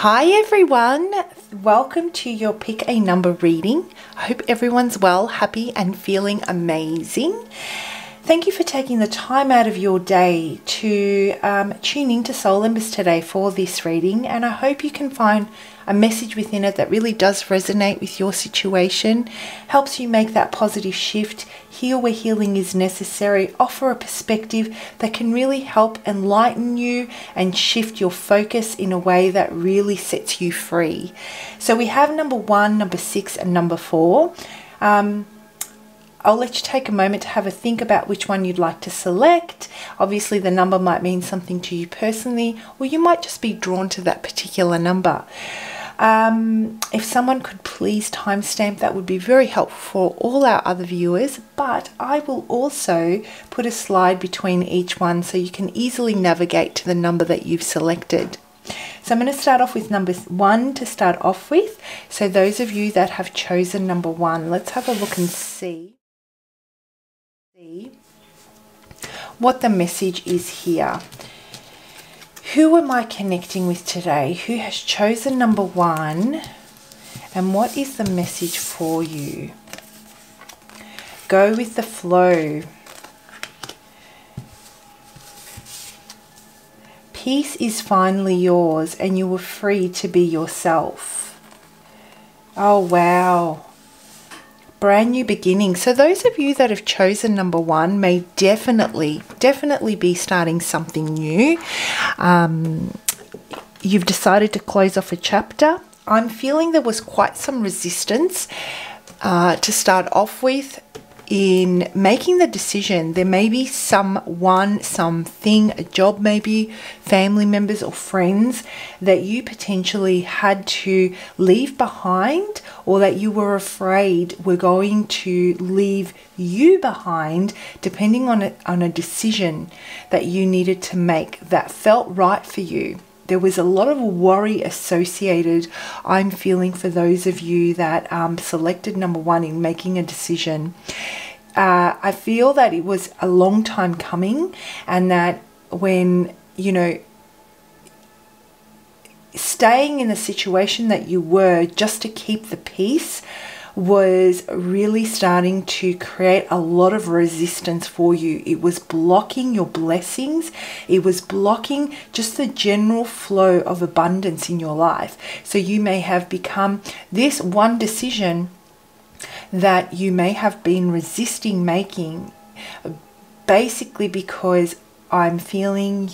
Hi everyone, welcome to your pick a number reading. I hope everyone's well, happy and feeling amazing. Thank you for taking the time out of your day to tune in to Soul Embers today for this reading, and I hope you can find a message within it that really does resonate with your situation, helps you make that positive shift, heal where healing is necessary, offer a perspective that can really help enlighten you and shift your focus in a way that really sets you free. So we have number 1, number 6 and number 4. I'll let you take a moment to have a think about which one you'd like to select. Obviously the number might mean something to you personally, or you might just be drawn to that particular number. If someone could please timestamp, that would be very helpful for all our other viewers, but I will also put a slide between each one so you can easily navigate to the number that you've selected. So I'm going to start off with number 1 to start off with. So those of you that have chosen number 1, let's have a look and see what the message is here. Who am I connecting with today? Who has chosen number 1? And what is the message for you? Go with the flow. Peace is finally yours and you were free to be yourself. Oh, wow. Brand new beginning. So those of you that have chosen number 1 may definitely be starting something new. You've decided to close off a chapter. I'm feeling there was quite some resistance to start off with in making the decision. There may be someone, something, a job maybe, family members or friends that you potentially had to leave behind, or that you were afraid were going to leave you behind, depending on a decision that you needed to make that felt right for you. There was a lot of worry associated, I'm feeling, for those of you that selected number 1 in making a decision. I feel that it was a long time coming, and that when, you know, staying in the situation that you were just to keep the peace was really starting to create a lot of resistance for you. It was blocking your blessings. It was blocking just the general flow of abundance in your life. So you may have become this one decision that you may have been resisting making, basically because I'm feeling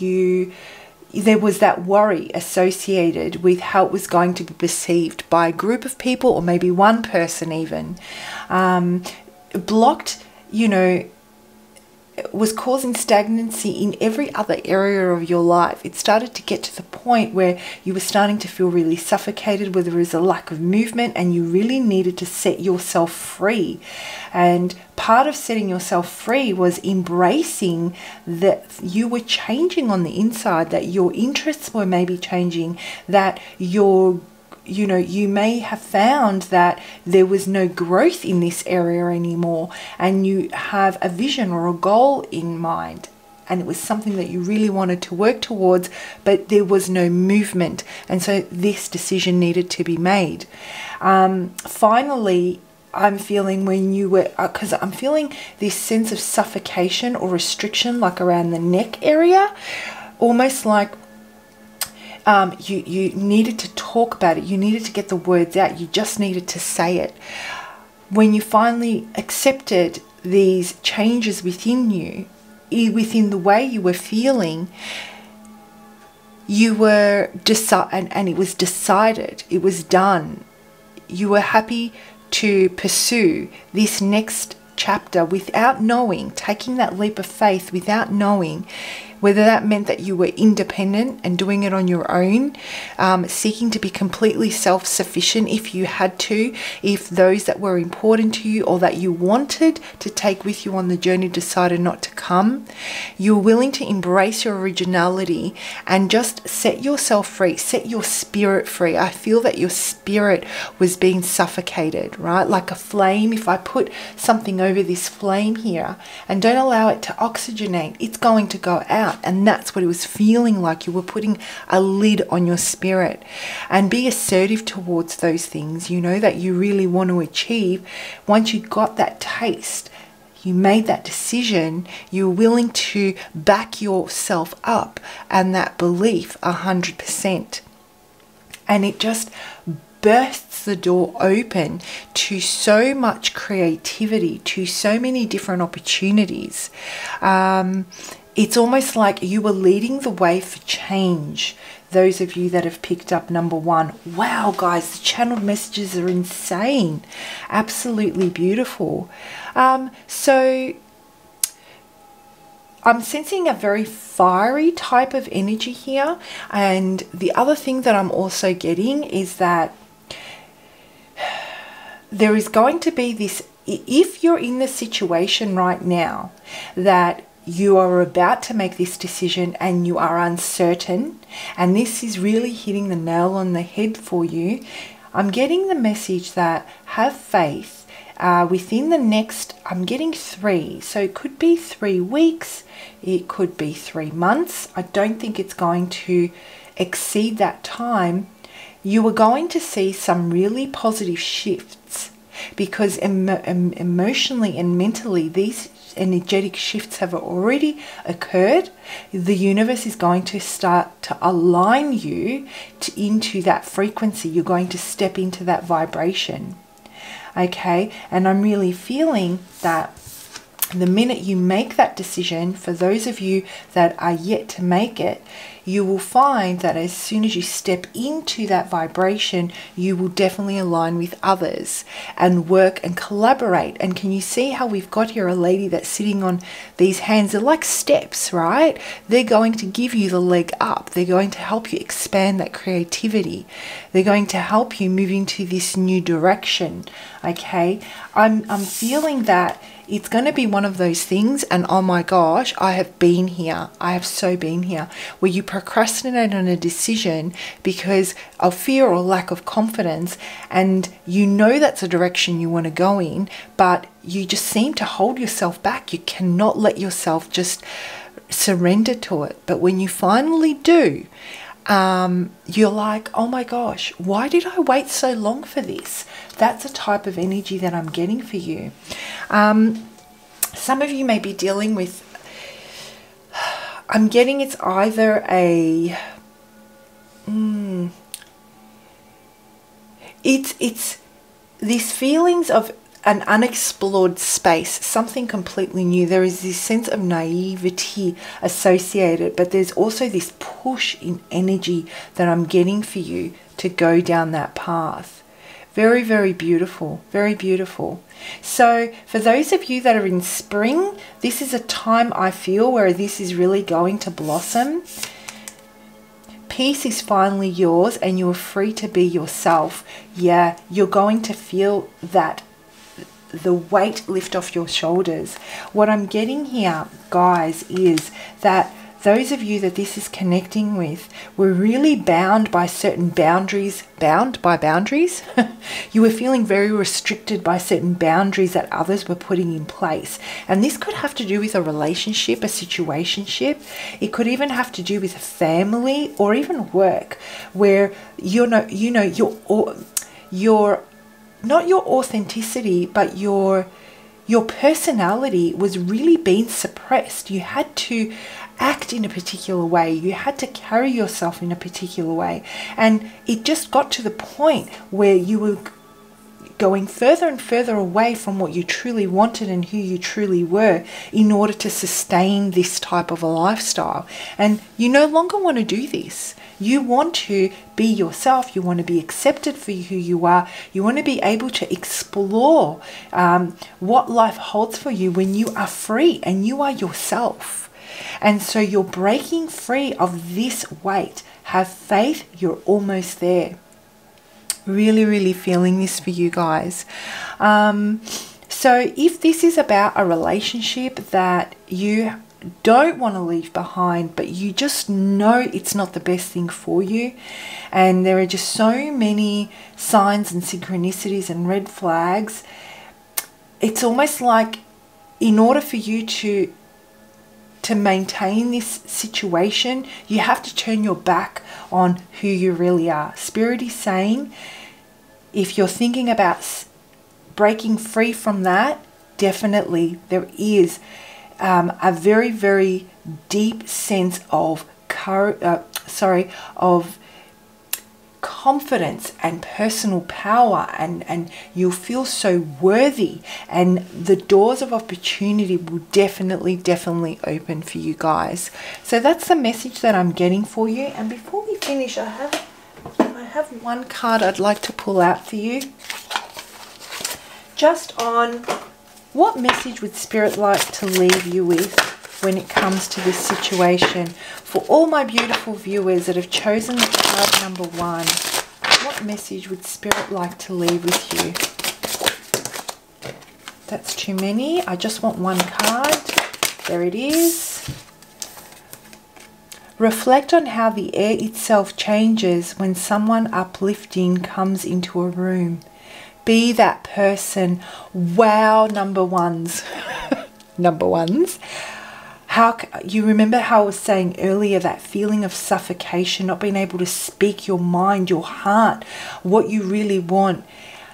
there was that worry associated with how it was going to be perceived by a group of people, or maybe one person even. Blocked, you know, was causing stagnancy in every other area of your life. It started to get to the point where you were starting to feel really suffocated, where there was a lack of movement, and you really needed to set yourself free. And part of setting yourself free was embracing that you were changing on the inside, that your interests were maybe changing, that you may have found that there was no growth in this area anymore, and you have a vision or a goal in mind, and it was something that you really wanted to work towards, but there was no movement, and so this decision needed to be made. Finally, I'm feeling when you were, because I'm feeling this sense of suffocation or restriction, like around the neck area, almost like you needed to talk about it. You needed to get the words out. You just needed to say it. When you finally accepted these changes within you, within the way you were feeling, you were and it was decided. It was done. You were happy to pursue this next chapter without knowing, taking that leap of faith without knowing whether that meant that you were independent and doing it on your own, seeking to be completely self-sufficient if you had to, if those that were important to you or that you wanted to take with you on the journey decided not to come. You were willing to embrace your originality and just set yourself free, set your spirit free. I feel that your spirit was being suffocated, right? Like a flame. If I put something over this flame here and don't allow it to oxygenate, it's going to go out. out. And that's what it was feeling like. You were putting a lid on your spirit. And be assertive towards those things, you know, that you really want to achieve. Once you got that taste, you made that decision, you're willing to back yourself up and that belief 100%. And it just bursts the door open to so much creativity, to so many different opportunities. It's almost like you were leading the way for change. Those of you that have picked up number 1, wow, guys, the channeled messages are insane. Absolutely beautiful. So I'm sensing a very fiery type of energy here. And the other thing that I'm also getting is that there is going to be this, if you're in the situation right now that you are about to make this decision and you are uncertain, and this is really hitting the nail on the head for you, I'm getting the message that have faith. Within the next, I'm getting 3. So it could be 3 weeks. It could be 3 months. I don't think it's going to exceed that time. You are going to see some really positive shifts, because emotionally and mentally, these energetic shifts have already occurred. The universe is going to start to align you into that frequency. You're going to step into that vibration. Okay, and I'm really feeling that the minute you make that decision, for those of you that are yet to make it, you will find that as soon as you step into that vibration, you will definitely align with others and work and collaborate. And can you see how we've got here a lady that's sitting on these hands? They're like steps, right? They're going to give you the leg up. They're going to help you expand that creativity. They're going to help you move into this new direction. Okay, I'm feeling that it's going to be one of those things, and oh my gosh, I have been here. I have so been here, where you procrastinate on a decision because of fear or lack of confidence, and you know that's a direction you want to go in, but you just seem to hold yourself back. You cannot let yourself just surrender to it. But when you finally do, you're like, oh my gosh, why did I wait so long for this? That's a type of energy that I'm getting for you. Some of you may be dealing with, I'm getting it's either a, it's these feelings of an unexplored space, something completely new. There is this sense of naivety associated, but there's also this push in energy that I'm getting for you to go down that path. Very, very beautiful, very beautiful. So for those of you that are in spring, this is a time I feel where this is really going to blossom. Peace is finally yours and you're free to be yourself. Yeah, you're going to feel that the weight lift off your shoulders. What I'm getting here, guys, is that those of you that this is connecting with were really bound by certain boundaries. Bound by boundaries? You were feeling very restricted by certain boundaries that others were putting in place. And this could have to do with a relationship, a situationship. It could even have to do with a family or even work, where your not your authenticity, but your personality was really being suppressed. You had to act in a particular way. You had to carry yourself in a particular way. And it just got to the point where you were going further and further away from what you truly wanted and who you truly were in order to sustain this type of a lifestyle. And you no longer want to do this. You want to be yourself. You want to be accepted for who you are. You want to be able to explore what life holds for you when you are free and you are yourself. And so you're breaking free of this weight. Have faith. You're almost there. Really, really feeling this for you guys. So if this is about a relationship that you don't want to leave behind, but you just know it's not the best thing for you, and there are just so many signs and synchronicities and red flags, it's almost like in order for you to to maintain this situation, you have to turn your back on who you really are. Spirit is saying, if you're thinking about breaking free from that, definitely there is a very, very deep sense of confidence and personal power, and you'll feel so worthy, and the doors of opportunity will definitely open for you guys. So that's the message that I'm getting for you. And before we finish, I have one card I'd like to pull out for you, just on what message would Spirit like to leave you with when it comes to this situation. For all my beautiful viewers that have chosen the card number 1, what message would Spirit like to leave with you? That's too many. I just want one card. There it is. Reflect on how the air itself changes when someone uplifting comes into a room. Be that person. Wow, number ones. Number ones. You remember how I was saying earlier, that feeling of suffocation, not being able to speak your mind, your heart, what you really want.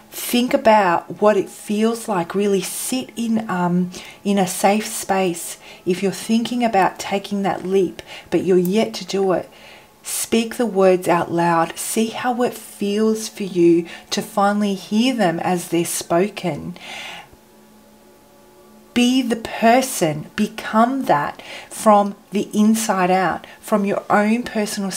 Think about what it feels like. Really sit in a safe space. If you're thinking about taking that leap, but you're yet to do it, speak the words out loud. See how it feels for you to finally hear them as they're spoken. Be the person, become that from the inside out, from your own personal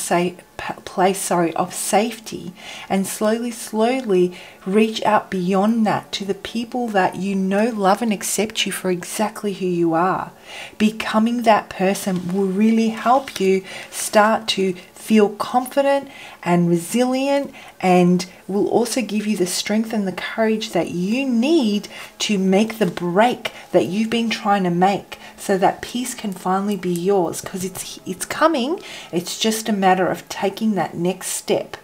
place of safety, and slowly reach out beyond that to the people that you know, love and accept you for exactly who you are. Becoming that person will really help you start to feel confident and resilient, and will also give you the strength and the courage that you need to make the break that you've been trying to make, so that peace can finally be yours, because it's coming. It's just a matter of taking that next step,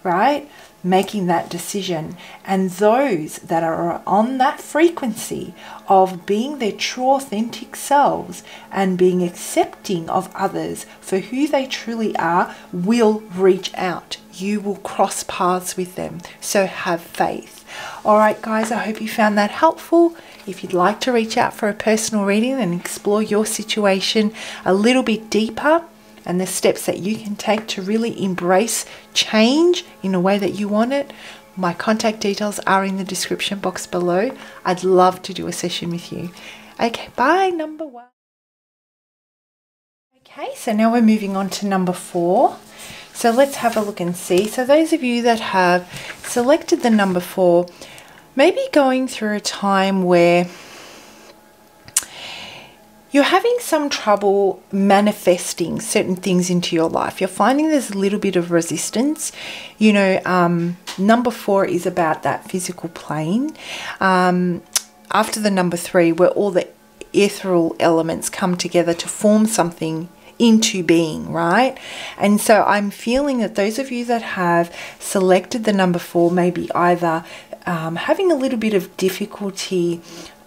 right? Making that decision. And those that are on that frequency of being their true authentic selves and being accepting of others for who they truly are will reach out. You will cross paths with them. So have faith. All right, guys, I hope you found that helpful. If you'd like to reach out for a personal reading and explore your situation a little bit deeper, and the steps that you can take to really embrace change in a way that you want it, my contact details are in the description box below. I'd love to do a session with you. Okay, bye, number 1. Okay, so now we're moving on to number 4. So let's have a look and see. So those of you that have selected the number 4, maybe going through a time where you're having some trouble manifesting certain things into your life. You're finding there's a little bit of resistance. You know, number 4 is about that physical plane. After the number 3, where all the ethereal elements come together to form something into being, right? And so I'm feeling that those of you that have selected the number 4 may be either having a little bit of difficulty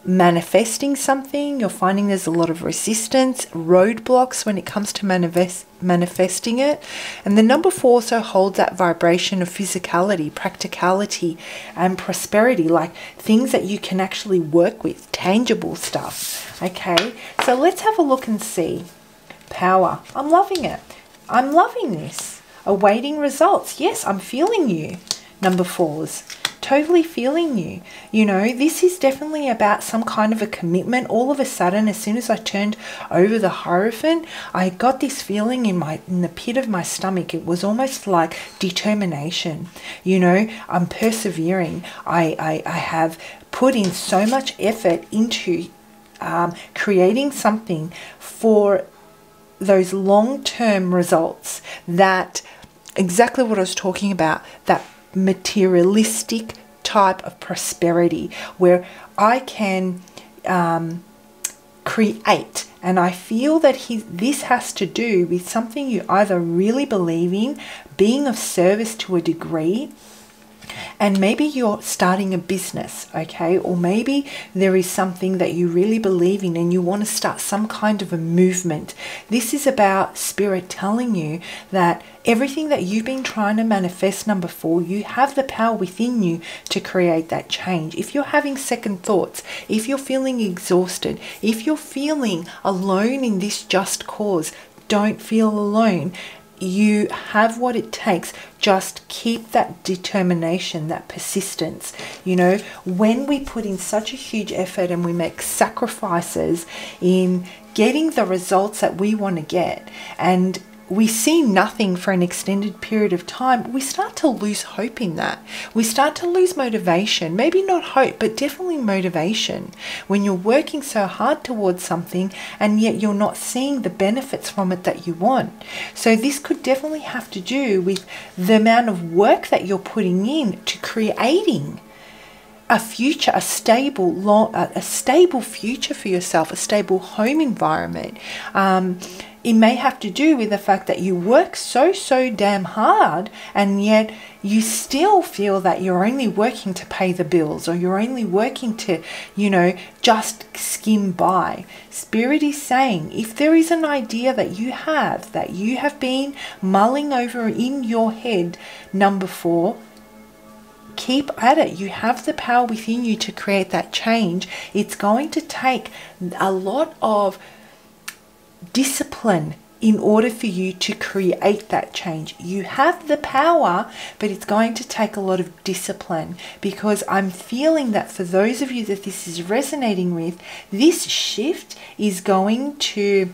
manifesting something. You're finding there's a lot of resistance, roadblocks when it comes to manifesting it. And the number 4 also holds that vibration of physicality, practicality, and prosperity, like things that you can actually work with, tangible stuff. Okay, so let's have a look and see. Power. I'm loving it. I'm loving this. Awaiting results. Yes, I'm feeling you. Number 4s. Totally feeling you. You know, this is definitely about some kind of a commitment. All of a sudden, as soon as I turned over the Hierophant, I got this feeling in the pit of my stomach. It was almost like determination. You know, I'm persevering. I have put in so much effort into creating something for those long-term results, that exactly what I was talking about, that materialistic type of prosperity where I can create. And I feel that this has to do with something you either really believe in, being of service to a degree, And maybe you're starting a business, okay? Or maybe there is something that you really believe in and you want to start some kind of a movement. This is about Spirit telling you that everything that you've been trying to manifest, number 4, you have the power within you to create that change. If you're having second thoughts, if you're feeling exhausted, if you're feeling alone in this just cause, don't feel alone. You have what it takes. Just keep that determination, that persistence. You know, when we put in such a huge effort and we make sacrifices in getting the results that we want to get, and we see nothing for an extended period of time, we start to lose hope in that. We start to lose motivation. Maybe not hope, but definitely motivation. When you're working so hard towards something and yet you're not seeing the benefits from it that you want. So this could definitely have to do with the amount of work that you're putting in to creating a future, a stable future for yourself, a stable home environment. It may have to do with the fact that you work so damn hard and yet you still feel that you're only working to pay the bills, or you're only working to, you know, just skim by. Spirit is saying, if there is an idea that you have been mulling over in your head, number 4, keep at it. You have the power within you to create that change. It's going to take a lot of discipline in order for you to create that change. You have the power, but it's going to take a lot of discipline, because I'm feeling that for those of you that this is resonating with, this shift is going to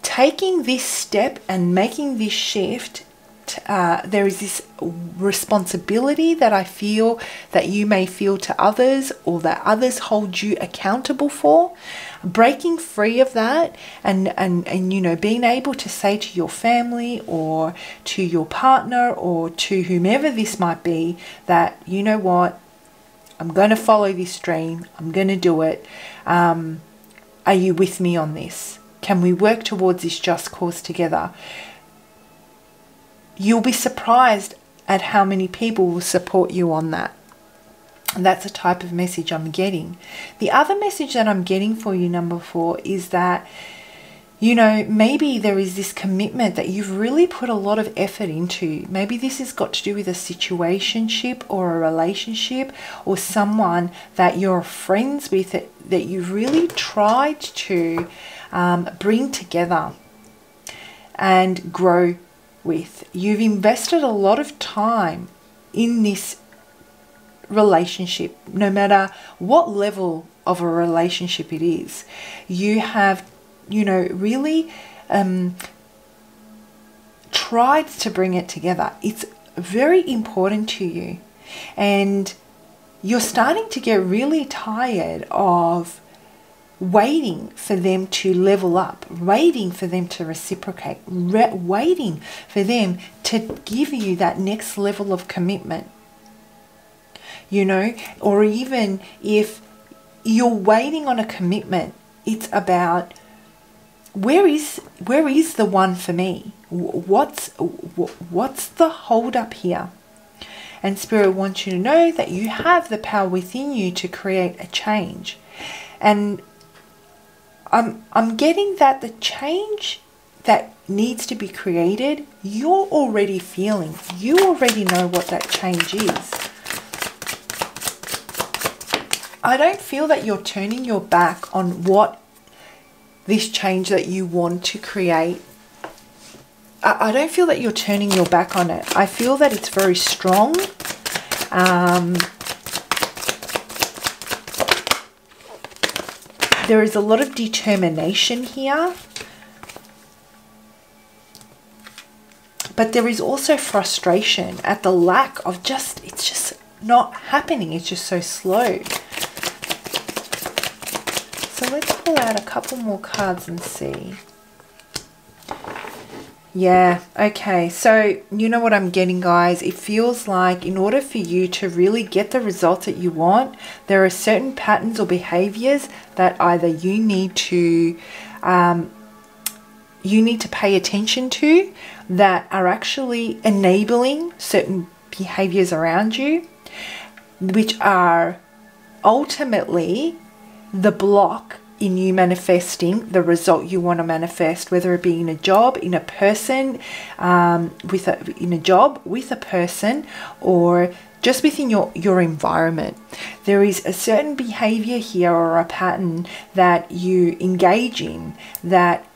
taking this step and making this shift. There is this responsibility that I feel that you may feel to others, or that others hold you accountable for. Breaking free of that and you know, being able to say to your family or to your partner or to whomever this might be that, you know what, I'm going to follow this dream, I'm going to do it. Are you with me on this? Can we work towards this just cause together? You'll be surprised at how many people will support you on that. And that's a type of message I'm getting. The other message that I'm getting for you, number 4, is that, you know, maybe there is this commitment that you've really put a lot of effort into. Maybe this has got to do with a situationship or a relationship, or someone that you're friends with that you've really tried to bring together and grow with. You've invested a lot of time in this relationship, no matter what level of a relationship it is. You have, you know, really tried to bring it together. It's very important to you, and you're starting to get really tired of waiting for them to level up, waiting for them to reciprocate, waiting for them to give you that next level of commitment. You know, or even if you're waiting on a commitment, it's about, where is the one for me? What's the hold up here? And Spirit wants you to know that you have the power within you to create a change. And I'm getting that the change that needs to be created, you're already feeling. You already know what that change is. I don't feel that you're turning your back on what this change that you want to create. I don't feel that you're turning your back on it. I feel that it's very strong. There is a lot of determination here. But there is also frustration at the lack of it's just not happening. It's just so slow. So let's pull out a couple more cards and see. Yeah, okay. So you know what I'm getting, guys? It feels like in order for you to really get the results that you want, there are certain patterns or behaviors that either you need to you need to pay attention to that are actually enabling certain behaviors around you, which are ultimately the block in you manifesting the result you want to manifest, whether it be in a job, in a person, in a job with a person, or just within your environment. There is a certain behavior here or a pattern that you engage in that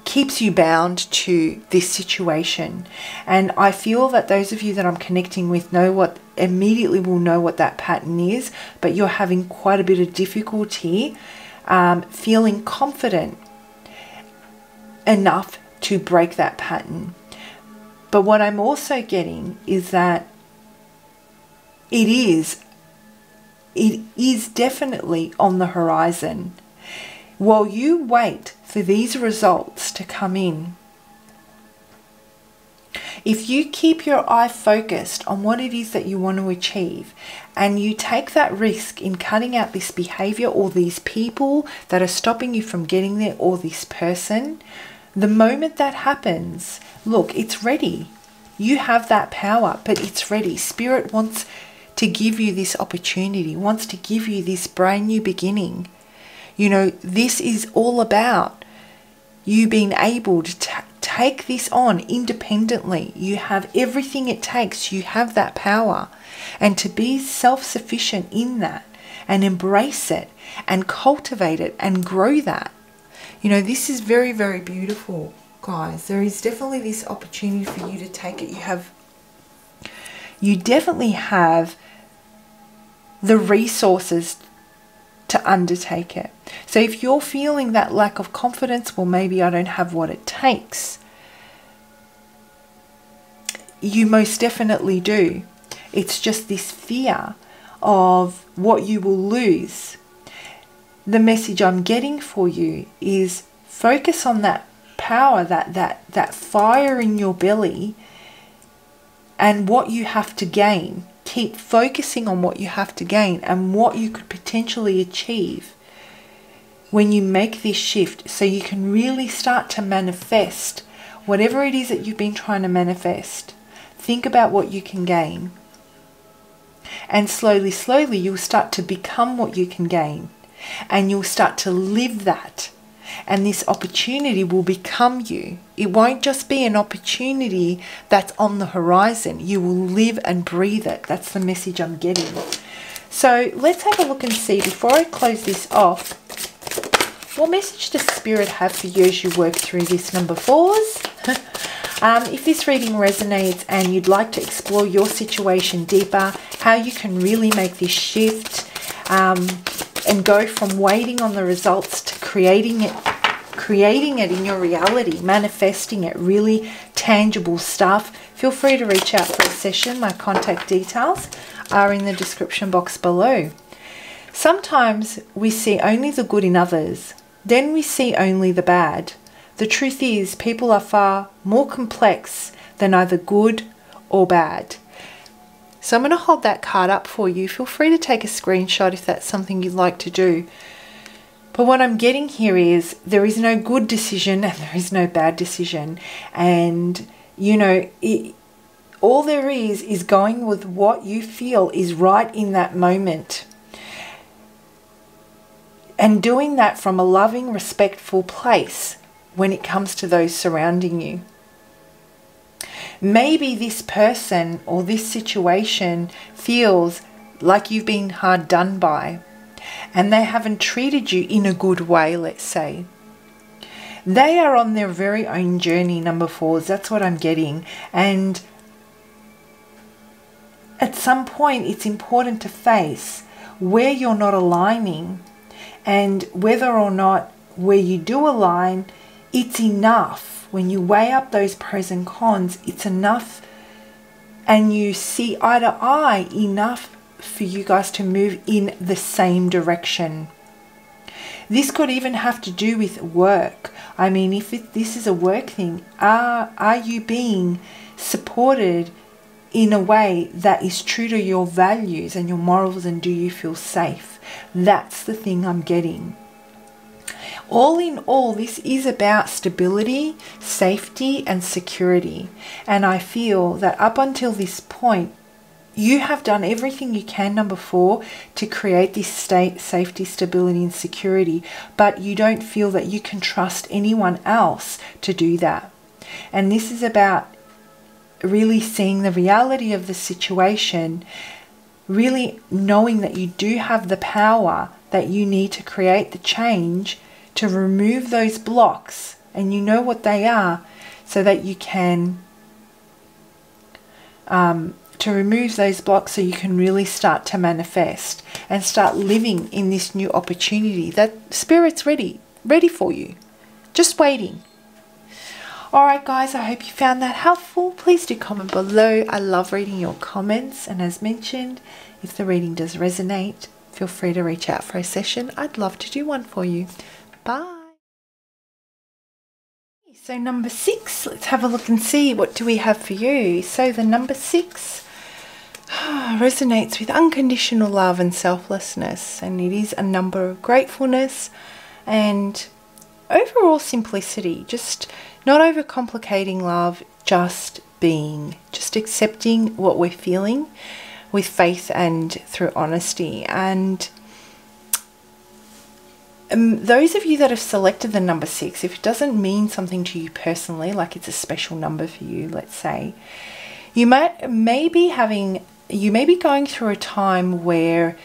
keeps you bound to this situation. And I feel that those of you that I'm connecting with immediately will know what that pattern is, but you're having quite a bit of difficulty feeling confident enough to break that pattern. But what I'm also getting is that it is definitely on the horizon. While you wait for these results to come in, if you keep your eye focused on what it is that you want to achieve, and you take that risk in cutting out this behavior or these people that are stopping you from getting there, or this person, the moment that happens, look, it's ready. You have that power, but it's ready. Spirit wants to give you this opportunity, wants to give you this brand new beginning. You know, this is all about you being able to take this on independently. You have everything it takes. You have that power. And to be self-sufficient in that and embrace it and cultivate it and grow that. You know, this is very, very beautiful, guys. There is definitely this opportunity for you to take it. You definitely have the resources to undertake it. So if you're feeling that lack of confidence, well, maybe I don't have what it takes. You most definitely do. It's just this fear of what you will lose. The message I'm getting for you is focus on that power, that fire in your belly, and what you have to gain. Keep focusing on what you have to gain and what you could potentially achieve when you make this shift, so you can really start to manifest whatever it is that you've been trying to manifest. Think about what you can gain. And slowly, slowly, you'll start to become what you can gain. And you'll start to live that. And this opportunity will become you. It won't just be an opportunity that's on the horizon. You will live and breathe it. That's the message I'm getting. So let's have a look and see, before I close this off, what message does Spirit have for you as you work through this, number 4s? If this reading resonates and you'd like to explore your situation deeper, how you can really make this shift and go from waiting on the results to creating it in your reality, manifesting it, really tangible stuff, feel free to reach out for a session. My contact details are in the description box below. Sometimes we see only the good in others, then we see only the bad. The truth is, people are far more complex than either good or bad. So I'm going to hold that card up for you. Feel free to take a screenshot if that's something you'd like to do. But what I'm getting here is there is no good decision and there is no bad decision. And, you know, all there is going with what you feel is right in that moment. And doing that from a loving, respectful place when it comes to those surrounding you. Maybe this person or this situation feels like you've been hard done by and they haven't treated you in a good way, let's say. They are on their very own journey, number 4s. That's what I'm getting. And at some point, it's important to face where you're not aligning, and whether or not where you do align, it's enough. When you weigh up those pros and cons, it's enough, and you see eye to eye enough for you guys to move in the same direction. This could even have to do with work. I mean, if this is a work thing, are you being supported in a way that is true to your values and your morals, and do you feel safe? That's the thing I'm getting. All in all, this is about stability, safety, and security. And I feel that up until this point, you have done everything you can, number 4, to create this state, safety, stability, and security, but you don't feel that you can trust anyone else to do that. And this is about really seeing the reality of the situation, really knowing that you do have the power that you need to create the change, to remove those blocks, and you know what they are, so that you can to remove those blocks so you can really start to manifest and start living in this new opportunity that Spirit's ready for you, just waiting. Alright guys, I hope you found that helpful. Please do comment below. I love reading your comments, and as mentioned, if the reading does resonate, feel free to reach out for a session. I'd love to do one for you. Bye. So number 6, let's have a look and see what do we have for you. So the number 6 resonates with unconditional love and selflessness, and it is a number of gratefulness and overall simplicity, just not overcomplicating love, just being, just accepting what we're feeling with faith and through honesty. And those of you that have selected the number 6, if it doesn't mean something to you personally, like it's a special number for you, let's say, you may be going through a time where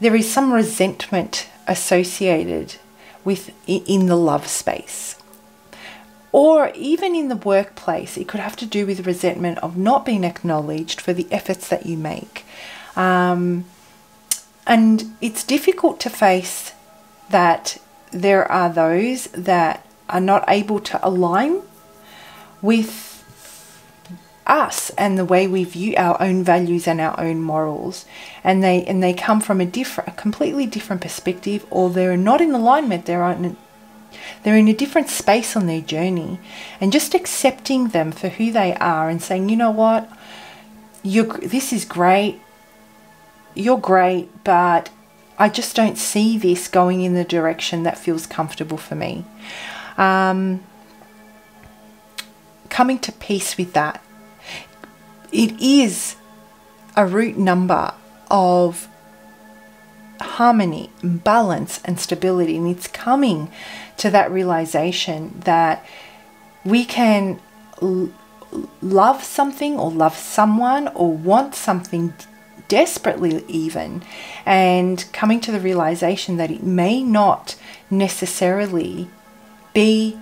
there is some resentment associated with in the love space, or even in the workplace. It could have to do with resentment of not being acknowledged for the efforts that you make, and it's difficult to face that there are those that are not able to align with us and the way we view our own values and our own morals, and they come from a completely different perspective, or they're not in alignment. They're in a different space on their journey, and just accepting them for who they are and saying, you know what, this is great, you're great, but I just don't see this going in the direction that feels comfortable for me. Coming to peace with that. It is a root number of harmony, balance, and stability, and it's coming to that realization that we can love something or love someone or want something desperately even, and coming to the realization that it may not necessarily be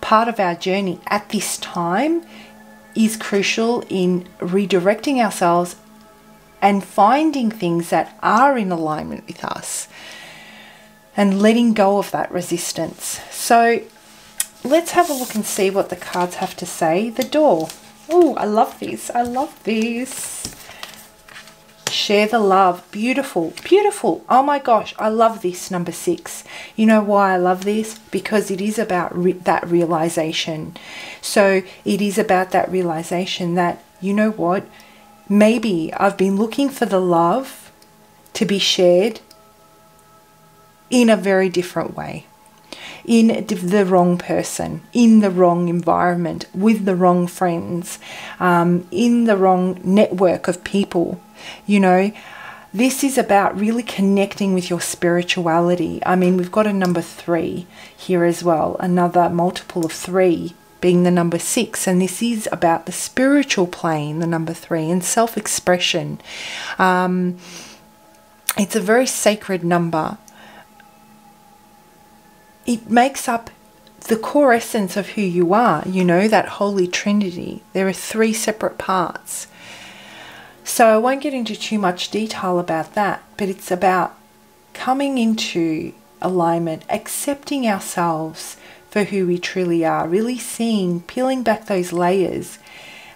part of our journey at this time is crucial in redirecting ourselves and finding things that are in alignment with us and letting go of that resistance. So let's have a look and see what the cards have to say. The door. Oh, I love this. I love this. Share the love. Beautiful, beautiful. Oh my gosh, I love this, number 6. You know why I love this? Because it is about that realization. So it is about that realization that, you know what, maybe I've been looking for the love to be shared in a very different way, in the wrong person, in the wrong environment, with the wrong friends, in the wrong network of people. You know, this is about really connecting with your spirituality. I mean, we've got a number 3 here as well, another multiple of 3 being the number 6, and this is about the spiritual plane, the number 3, and self-expression. It's a very sacred number. It makes up the core essence of who you are, you know, that Holy Trinity. There are 3 separate parts. So I won't get into too much detail about that, but it's about coming into alignment, accepting ourselves for who we truly are, really seeing, peeling back those layers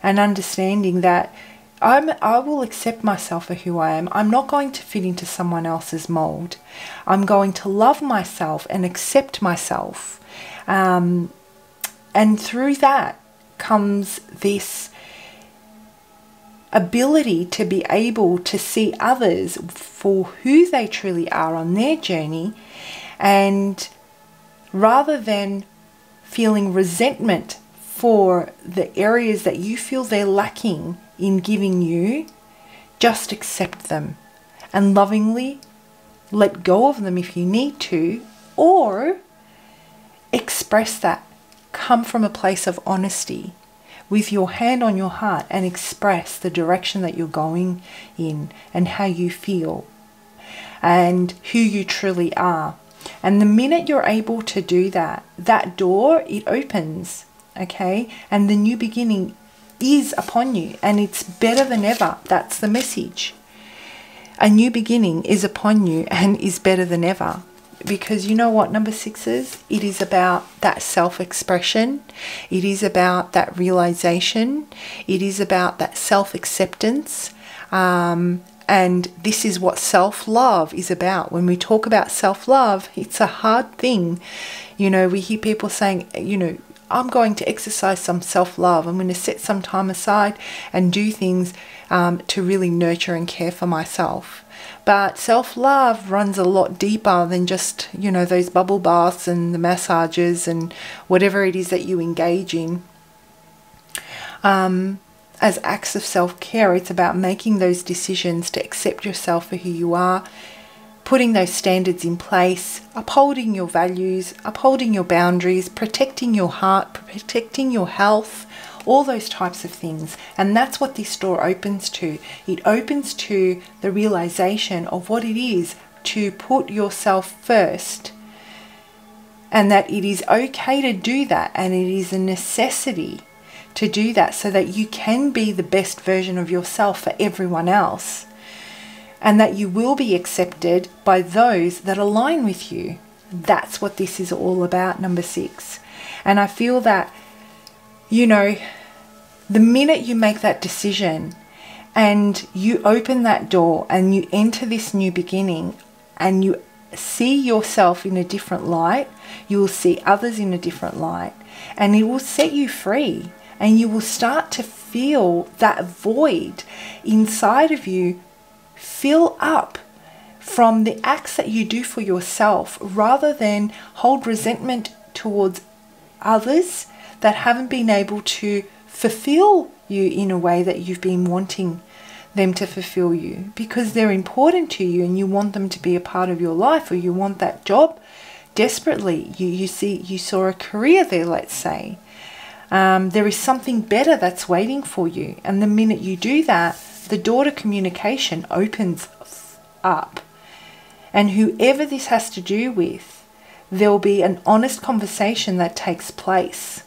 and understanding that I will accept myself for who I am. I'm not going to fit into someone else's mold. I'm going to love myself and accept myself. And through that comes this ability to be able to see others for who they truly are on their journey, and rather than feeling resentment for the areas that you feel they're lacking in giving you, just accept them and lovingly let go of them if you need to, or express that. Come from a place of honesty with your hand on your heart and express the direction that you're going in and how you feel and who you truly are. And the minute you're able to do that, that door, it opens, okay? And the new beginning is upon you, and it's better than ever. That's the message. A new beginning is upon you and is better than ever. Because you know what, number 6 is? It is about that self-expression. It is about that realization. It is about that self-acceptance. And this is what self-love is about. When we talk about self-love, it's a hard thing. You know, we hear people saying, you know, I'm going to exercise some self-love. I'm going to set some time aside and do things to really nurture and care for myself. But self-love runs a lot deeper than just, you know, those bubble baths and the massages and whatever it is that you engage in. As acts of self-care, it's about making those decisions to accept yourself for who you are, putting those standards in place, upholding your values, upholding your boundaries, protecting your heart, protecting your health, all those types of things. And that's what this door opens to. It opens to the realization of what it is to put yourself first, and that it is okay to do that, and it is a necessity to do that so that you can be the best version of yourself for everyone else, and that you will be accepted by those that align with you. That's what this is all about, number 6. And I feel that, you know, the minute you make that decision and you open that door and you enter this new beginning and you see yourself in a different light, you will see others in a different light, and it will set you free. And you will start to feel that void inside of you fill up from the acts that you do for yourself, rather than hold resentment towards others that haven't been able to fulfill you in a way that you've been wanting them to fulfill you, because they're important to you and you want them to be a part of your life, or you want that job desperately. You saw a career there, let's say. There is something better that's waiting for you. And the minute you do that, the door to communication opens up. And whoever this has to do with, there'll be an honest conversation that takes place.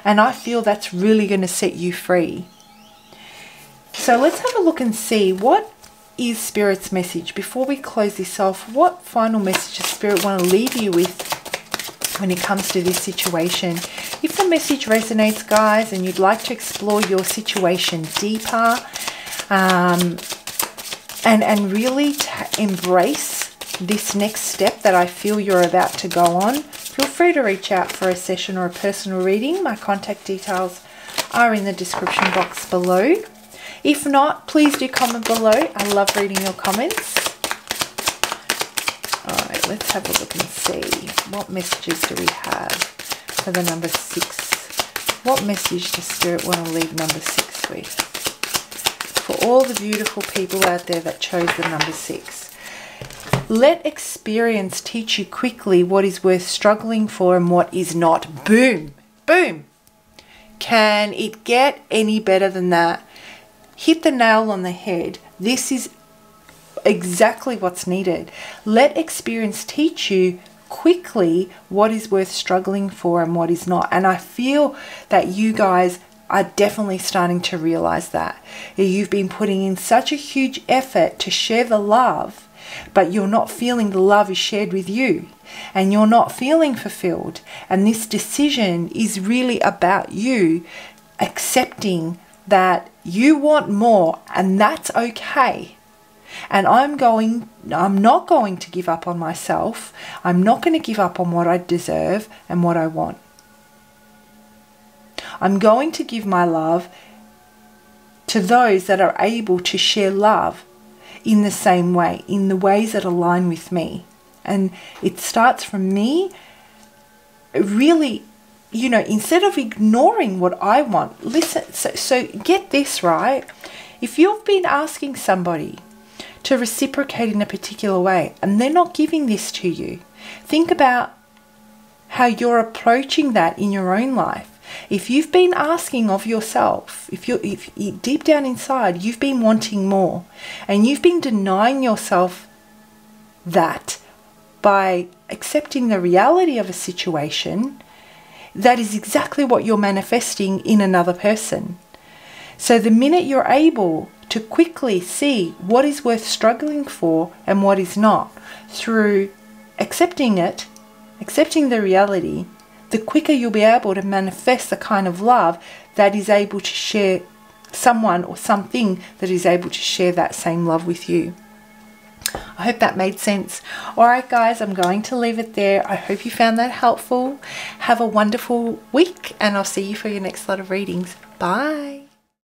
And I feel that's really going to set you free. So let's have a look and see, what is Spirit's message? Before we close this off, what final message does Spirit want to leave you with when it comes to this situation? If the message resonates, guys, and you'd like to explore your situation deeper, and really embrace this next step that I feel you're about to go on, feel free to reach out for a session or a personal reading. My contact details are in the description box below. If not, please do comment below. I love reading your comments. Alright, let's have a look and see. What messages do we have for the number 6? What message does Spirit want to leave number 6 with? For all the beautiful people out there that chose the number 6. Let experience teach you quickly what is worth struggling for and what is not. Boom! Boom! Can it get any better than that? Hit the nail on the head. This is exactly what's needed. Let experience teach you quickly what is worth struggling for and what is not. And I feel that you guys are definitely starting to realize that. You've been putting in such a huge effort to share the love, but you're not feeling the love is shared with you, and you're not feeling fulfilled. And this decision is really about you accepting that you want more, and that's okay. And I'm not going to give up on myself. I'm not going to give up on what I deserve and what I want. I'm going to give my love to those that are able to share love in the same way, in the ways that align with me. And it starts from me really, you know, instead of ignoring what I want, listen. So get this right. If you've been asking somebody to reciprocate in a particular way and they're not giving this to you, think about how you're approaching that in your own life. If you've been asking of yourself, if deep down inside you've been wanting more and you've been denying yourself that by accepting the reality of a situation, that is exactly what you're manifesting in another person. So the minute you're able to quickly see what is worth struggling for and what is not, through accepting it, accepting the reality, the quicker you'll be able to manifest the kind of love that is able to share someone or something that is able to share that same love with you. I hope that made sense. Alright guys, I'm going to leave it there. I hope you found that helpful. Have a wonderful week and I'll see you for your next lot of readings. Bye.